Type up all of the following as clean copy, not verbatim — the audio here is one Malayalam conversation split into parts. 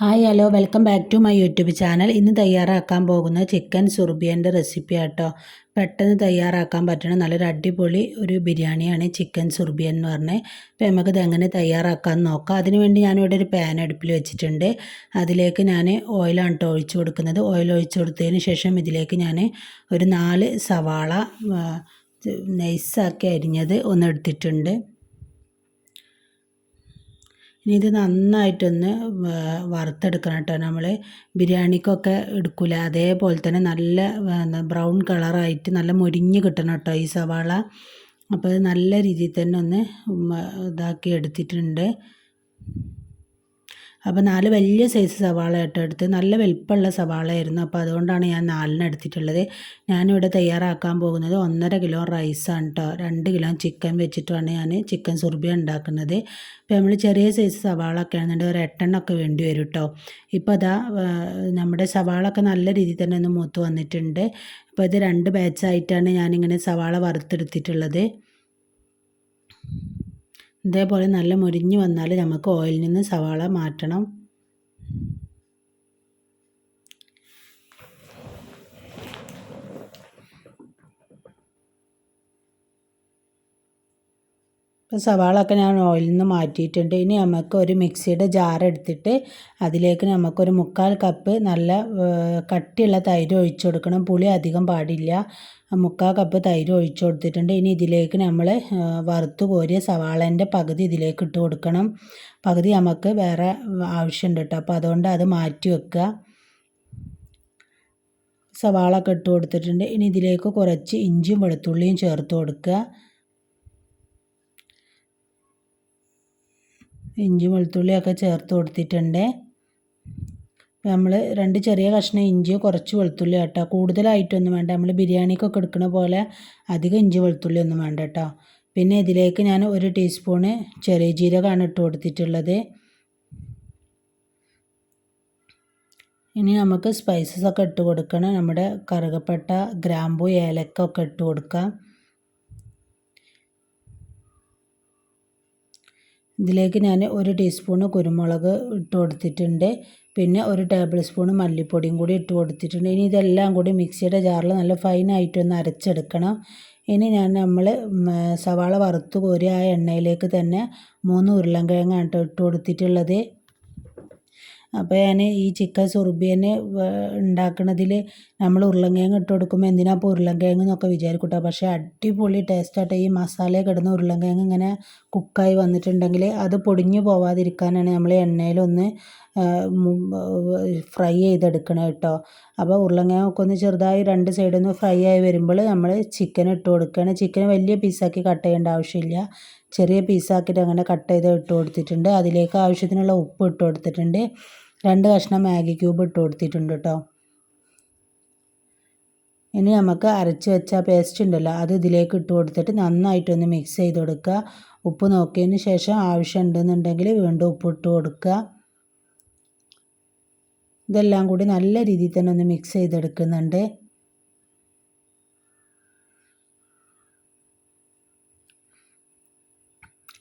Hi hello welcome back to my YouTube channel. ഇന്ന് തയ്യാറാക്കാൻ പോകുന്നത് ചിക്കൻ സുർബിയൻ്റെ റെസിപ്പി ആട്ടോ. പെട്ടെന്ന് തയ്യാറാക്കാൻ പറ്റുന്ന നല്ലൊരു അടിപൊളി ഒരു ബിരിയാണിയാണ് ചിക്കൻ സുർബിയൻ എന്ന് പറഞ്ഞത്. അപ്പോൾ നമുക്കിത് എങ്ങനെ തയ്യാറാക്കാൻ നോക്കാം. അതിനുവേണ്ടി ഞാനിവിടെ ഒരു പാൻ അടുപ്പിൽ വെച്ചിട്ടുണ്ട്. അതിലേക്ക് ഞാൻ ഓയിലാണ് കേട്ടോ ഒഴിച്ചു കൊടുക്കുന്നത്. ഓയിൽ ഒഴിച്ചു കൊടുത്തതിന് ശേഷം ഇതിലേക്ക് ഞാൻ ഒരു 4 സവാള നൈസാക്കി അരിഞ്ഞത് ഒന്ന് എടുത്തിട്ടുണ്ട്. ഇനി ഇത് നന്നായിട്ടൊന്ന് വറുത്തെടുക്കണം കേട്ടോ. നമ്മൾ ബിരിയാണിക്കൊക്കെ എടുക്കില്ല അതേപോലെ തന്നെ നല്ല ബ്രൗൺ കളറായിട്ട് നല്ല മൊരിഞ്ഞ് കിട്ടണം കേട്ടോ ഈ സവാള. അപ്പോൾ അത് നല്ല രീതിയിൽ തന്നെ ഒന്ന് ഇതാക്കി എടുത്തിട്ടുണ്ട്. അപ്പോൾ 4 വലിയ സൈസ് സവാള കേട്ടോ എടുത്ത്. നല്ല വലിപ്പമുള്ള സവാളയായിരുന്നു. അപ്പോൾ അതുകൊണ്ടാണ് ഞാൻ 4 എടുത്തിട്ടുള്ളത്. ഞാനിവിടെ തയ്യാറാക്കാൻ പോകുന്നത് 1.5 കിലോ റൈസാണ് കേട്ടോ. 2 കിലോ ചിക്കൻ വെച്ചിട്ടാണ് ഞാൻ ചിക്കൻ സുർബിയ ഉണ്ടാക്കുന്നത്. അപ്പോൾ നമ്മൾ ചെറിയ സൈസ് സവാള ഒക്കെ ആണെന്നുണ്ടെങ്കിൽ ഒരു 8 എണ്ണമൊക്കെ വേണ്ടി വരും കേട്ടോ. ഇപ്പോൾ അതാ നമ്മുടെ സവാളൊക്കെ നല്ല രീതിയിൽ തന്നെ ഒന്ന് മൂത്ത് വന്നിട്ടുണ്ട്. അപ്പോൾ ഇത് 2 ബാച്ചായിട്ടാണ് ഞാനിങ്ങനെ സവാള വറുത്തെടുത്തിട്ടുള്ളത്. ഇതേപോലെ നല്ല മൊരിഞ്ഞ് വന്നാൽ നമുക്ക് ഓയിലിൽ നിന്ന് സവാള മാറ്റണം. ഇപ്പോൾ സവാളൊക്കെ ഞാൻ ഓയിലിൽ നിന്ന് മാറ്റിയിട്ടുണ്ട്. ഇനി നമുക്ക് ഒരു മിക്സിയുടെ ജാർ എടുത്തിട്ട് അതിലേക്ക് നമുക്കൊരു 1/4 കപ്പ് നല്ല കട്ടിയുള്ള തൈര് ഒഴിച്ചു കൊടുക്കണം. പുളി അധികം പാടില്ല. 1/4 കപ്പ് തൈര് ഒഴിച്ചു കൊടുത്തിട്ടുണ്ട്. ഇനി ഇതിലേക്ക് നമ്മൾ വറുത്ത് കോരിയ സവാളേൻ്റെ പകുതി ഇതിലേക്ക് ഇട്ട് കൊടുക്കണം. പകുതി നമുക്ക് വേറെ ആവശ്യമുണ്ട് കേട്ടോ. അപ്പോൾ അതുകൊണ്ട് അത് മാറ്റി വെക്കുക. സവാള ഒക്കെ ഇട്ട് കൊടുത്തിട്ടുണ്ട്. ഇനി ഇതിലേക്ക് കുറച്ച് ഇഞ്ചിയും വെളുത്തുള്ളിയും ചേർത്ത് കൊടുക്കുക. ഇഞ്ചി വെളുത്തുള്ളിയൊക്കെ ചേർത്ത് കൊടുത്തിട്ടുണ്ട്. നമ്മൾ 2 ചെറിയ കഷ്ണം ഇഞ്ചിയോ കുറച്ച് വെളുത്തുള്ളി കേട്ടോ. കൂടുതലായിട്ടൊന്നും വേണ്ട. നമ്മൾ ബിരിയാണിക്കൊക്കെ എടുക്കുന്ന പോലെ അധികം ഇഞ്ചി വെളുത്തുള്ളി ഒന്നും വേണ്ട കേട്ടോ. പിന്നെ ഇതിലേക്ക് ഞാൻ 1 ടീസ്പൂണ് ചെറിയ ജീരകമാണ് ഇട്ട് കൊടുത്തിട്ടുള്ളത്. ഇനി നമുക്ക് സ്പൈസസ് ഒക്കെ ഇട്ട് കൊടുക്കണം. നമ്മുടെ കറുകപ്പട്ട, ഗ്രാമ്പൂ, ഏലക്ക ഒക്കെ ഇട്ട് കൊടുക്കാം. ഇതിലേക്ക് ഞാൻ 1 ടീസ്പൂണ് കുരുമുളക് ഇട്ട് കൊടുത്തിട്ടുണ്ട്. പിന്നെ 1 ടേബിൾ സ്പൂൺ മല്ലിപ്പൊടിയും കൂടി ഇട്ട് കൊടുത്തിട്ടുണ്ട്. ഇനി ഇതെല്ലാം കൂടി മിക്സിയുടെ ജാറിൽ നല്ല ഫൈനായിട്ടൊന്ന് അരച്ചെടുക്കണം. ഇനി നമ്മൾ സവാള വറുത്ത് കോരിയ ആ എണ്ണയിലേക്ക് തന്നെ 3 ഉരുളൻകിഴങ്ങാണ് കേട്ടോ ഇട്ട് കൊടുത്തിട്ടുള്ളത്. അപ്പോൾ ഞാൻ ഈ ചിക്കൻ സുർബിയന് ഉണ്ടാക്കുന്നതിൽ നമ്മൾ ഉരുളൻകിഴങ്ങ് ഇട്ട് കൊടുക്കുമ്പോൾ എന്തിനാ ഇപ്പോൾ ഉരുളൻകിഴങ്ങ് എന്നൊക്കെ വിചാരിക്കും കേട്ടോ. പക്ഷേ അടിപൊളി ടേസ്റ്റായിട്ട് ഈ മസാല കിടന്ന ഉരുളൻകിഴങ്ങ് ഇങ്ങനെ കുക്കായി വന്നിട്ടുണ്ടെങ്കിൽ അത് പൊടിഞ്ഞു പോവാതിരിക്കാനാണ് നമ്മൾ എണ്ണയിലൊന്ന് ഫ്രൈ ചെയ്തെടുക്കണം കേട്ടോ. അപ്പോൾ ഉരുളൻകിഴങ്ങൊക്കെ ഒന്ന് ചെറുതായി 2 സൈഡൊന്ന് ഫ്രൈ ആയി വരുമ്പോൾ നമ്മൾ ചിക്കൻ ഇട്ട് കൊടുക്കുകയാണ്. ചിക്കൻ വലിയ പീസാക്കി കട്ട് ചെയ്യേണ്ട ആവശ്യമില്ല. ചെറിയ പീസാക്കിയിട്ട് അങ്ങനെ കട്ട് ചെയ്ത് ഇട്ട് കൊടുത്തിട്ടുണ്ട്. അതിലേക്ക് ആവശ്യത്തിനുള്ള ഉപ്പ് ഇട്ട് കൊടുത്തിട്ടുണ്ട്. 2 കഷ്ണം മാഗി ക്യൂബ് ഇട്ട് കൊടുത്തിട്ടുണ്ട് കേട്ടോ. ഇനി നമുക്ക് അരച്ച് വെച്ച പേസ്റ്റ് ഉണ്ടല്ലോ അത് ഇതിലേക്ക് ഇട്ട് കൊടുത്തിട്ട് നന്നായിട്ടൊന്ന് മിക്സ് ചെയ്ത് കൊടുക്കുക. ഉപ്പ് നോക്കിയതിന് ശേഷം ആവശ്യമുണ്ടെന്നുണ്ടെങ്കിൽ വീണ്ടും ഉപ്പ് ഇട്ട് കൊടുക്കുക. ഇതെല്ലാം കൂടി നല്ല രീതിയിൽ തന്നെ ഒന്ന് മിക്സ് ചെയ്തെടുക്കുന്നുണ്ട്.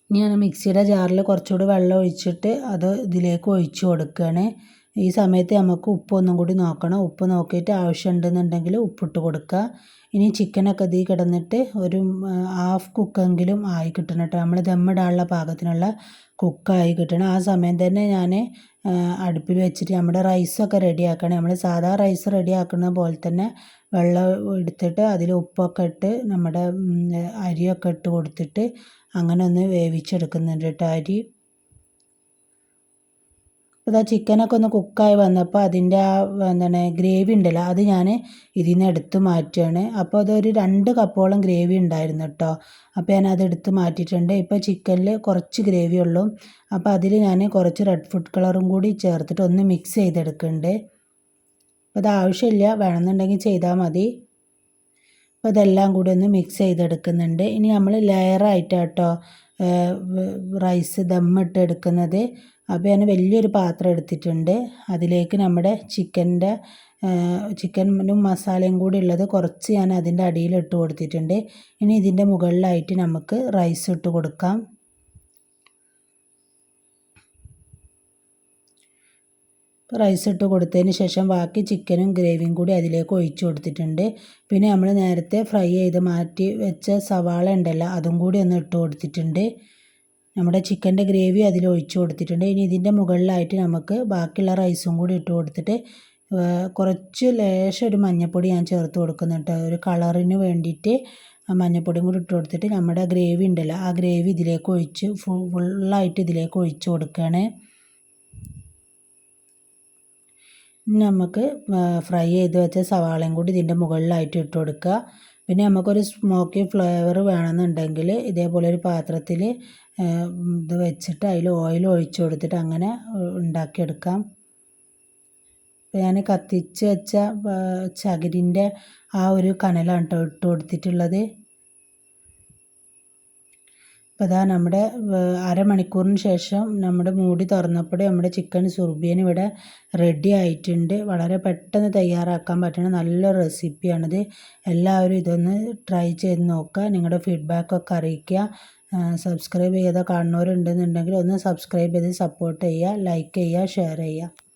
ഇനി ഞാൻ മിക്സിയുടെ ജാറിൽ കുറച്ചുകൂടി വെള്ളം ഒഴിച്ചിട്ട് അത് ഇതിലേക്ക് ഒഴിച്ച് കൊടുക്കുകയാണ്. ഈ സമയത്ത് നമുക്ക് ഉപ്പൊന്നും കൂടി നോക്കണം. ഉപ്പ് നോക്കിയിട്ട് ആവശ്യമുണ്ടെന്നുണ്ടെങ്കിൽ ഉപ്പിട്ട് കൊടുക്കുക. ഇനി ചിക്കനൊക്കെ ഇതിൽ കിടന്നിട്ട് ഒരു ഹാഫ് കുക്കെങ്കിലും ആയി കിട്ടണം കേട്ടോ. നമ്മൾ ദമ്മിടാനുള്ള പാകത്തിനുള്ള കുക്കായി കിട്ടണം. ആ സമയം തന്നെ ഞാൻ അടുപ്പിൽ വെച്ചിട്ട് നമ്മുടെ റൈസൊക്കെ റെഡിയാക്കണം. നമ്മൾ സാധാ റൈസ് റെഡിയാക്കുന്ന പോലെ തന്നെ വെള്ളം എടുത്തിട്ട് അതിൽ ഉപ്പൊക്കെ ഇട്ട് നമ്മുടെ അരിയൊക്കെ ഇട്ട് കൊടുത്തിട്ട് അങ്ങനെ ഒന്ന് വേവിച്ചെടുക്കുന്നുണ്ട് കേട്ടോ അരി. അപ്പോൾ ചിക്കനൊക്കെ ഒന്ന് കുക്കായി വന്നപ്പോൾ അതിൻ്റെ ആ ഗ്രേവി ഉണ്ടല്ലോ അത് ഞാൻ ഇതിൽ നിന്ന് എടുത്ത് മാറ്റുകയാണ്. അപ്പോൾ അതൊരു 2 കപ്പോളം ഗ്രേവി ഉണ്ടായിരുന്നു കേട്ടോ. അപ്പോൾ ഞാൻ അത് എടുത്ത് മാറ്റിയിട്ടുണ്ട്. ഇപ്പോൾ ചിക്കനിൽ കുറച്ച് ഗ്രേവി ഉള്ളൂ. അപ്പോൾ അതിൽ ഞാൻ കുറച്ച് റെഡ് ഫുഡ് കളറും കൂടി ചേർത്തിട്ട് ഒന്ന് മിക്സ് ചെയ്തെടുക്കുന്നുണ്ട്. അപ്പോൾ അത് ആവശ്യമില്ല, വേണമെന്നുണ്ടെങ്കിൽ ചെയ്താൽ മതി. അപ്പോൾ ഇതെല്ലാം കൂടി ഒന്ന് മിക്സ് ചെയ്തെടുക്കുന്നുണ്ട്. ഇനി നമ്മൾ ലെയറായിട്ടാട്ടോ റൈസ് ദമ്മിട്ട് എടുക്കുന്നത്. അപ്പോൾ ഞാൻ വലിയൊരു പാത്രം എടുത്തിട്ടുണ്ട്. അതിലേക്ക് നമ്മുടെ ചിക്കനും മസാലയും കൂടി ഉള്ളത് കുറച്ച് ഞാൻ അതിൻ്റെ അടിയിൽ ഇട്ട് കൊടുത്തിട്ടുണ്ട്. ഇനി ഇതിൻ്റെ മുകളിലായിട്ട് നമുക്ക് റൈസ് ഇട്ട് കൊടുക്കാം. റൈസ് ഇട്ട് കൊടുത്തതിന് ശേഷം ബാക്കി ചിക്കനും ഗ്രേവിയും കൂടി അതിലേക്ക് ഒഴിച്ച് കൊടുത്തിട്ടുണ്ട്. പിന്നെ നമ്മൾ നേരത്തെ ഫ്രൈ ചെയ്ത് മാറ്റി വെച്ച സവാള ഉണ്ടല്ലോ അതും കൂടി ഒന്ന് ഇട്ട് കൊടുത്തിട്ടുണ്ട്. നമ്മുടെ ചിക്കൻ്റെ ഗ്രേവി അതിൽ ഒഴിച്ച് കൊടുത്തിട്ടുണ്ട്. ഇനി ഇതിൻ്റെ മുകളിലായിട്ട് നമുക്ക് ബാക്കിയുള്ള റൈസും കൂടി ഇട്ട് കൊടുത്തിട്ട് കുറച്ച് ലേശം ഒരു മഞ്ഞൾപ്പൊടി ഞാൻ ചേർത്ത് കൊടുക്കുന്നുണ്ട് ഒരു കളറിന് വേണ്ടിയിട്ട്. മഞ്ഞൾപ്പൊടിയും കൂടി ഇട്ട് കൊടുത്തിട്ട് നമ്മുടെ ഗ്രേവി ഉണ്ടല്ലോ ആ ഗ്രേവി ഇതിലേക്ക് ഒഴിച്ച് ഫുള്ളായിട്ട് ഇതിലേക്ക് ഒഴിച്ച് കൊടുക്കുകയാണ്. ഇനി നമുക്ക് ഫ്രൈ ചെയ്ത് വെച്ച സവാളയും കൂടി ഇതിൻ്റെ മുകളിലായിട്ട് ഇട്ട് കൊടുക്കുക. പിന്നെ നമുക്കൊരു സ്മോക്കി ഫ്ലേവർ വേണമെന്നുണ്ടെങ്കിൽ ഇതേപോലെ ഒരു പാത്രത്തിൽ ഇത് വെച്ചിട്ട് അതിൽ ഓയിൽ ഒഴിച്ച് കൊടുത്തിട്ട് അങ്ങനെ ഉണ്ടാക്കിയെടുക്കാം. അപ്പോൾ ഞാൻ കത്തിച്ച് വെച്ച ചകിരിൻ്റെ ആ ഒരു കനലാണ് കേട്ടോ ഇട്ട് കൊടുത്തിട്ടുള്ളത്. അപ്പോൾ ഇതാ നമ്മുടെ അരമണിക്കൂറിന് ശേഷം നമ്മുടെ മൂടി തുറന്നപ്പോൾ നമ്മുടെ ചിക്കൻ സുർബിയൻ ഇവിടെ റെഡി ആയിട്ടുണ്ട്. വളരെ പെട്ടെന്ന് തയ്യാറാക്കാൻ പറ്റുന്ന നല്ലൊരു റെസിപ്പിയാണിത്. എല്ലാവരും ഇതൊന്ന് ട്രൈ ചെയ്ത് നോക്കുക. നിങ്ങളുടെ ഫീഡ്ബാക്കൊക്കെ അറിയിക്കുക. സബ്സ്ക്രൈബ് ചെയ്ത കാണുന്നവരുണ്ടെന്നുണ്ടെങ്കിൽ ഒന്ന് സബ്സ്ക്രൈബ് ചെയ്ത് സപ്പോർട്ട് ചെയ്യുക, ലൈക്ക് ചെയ്യുക, ഷെയർ ചെയ്യുക.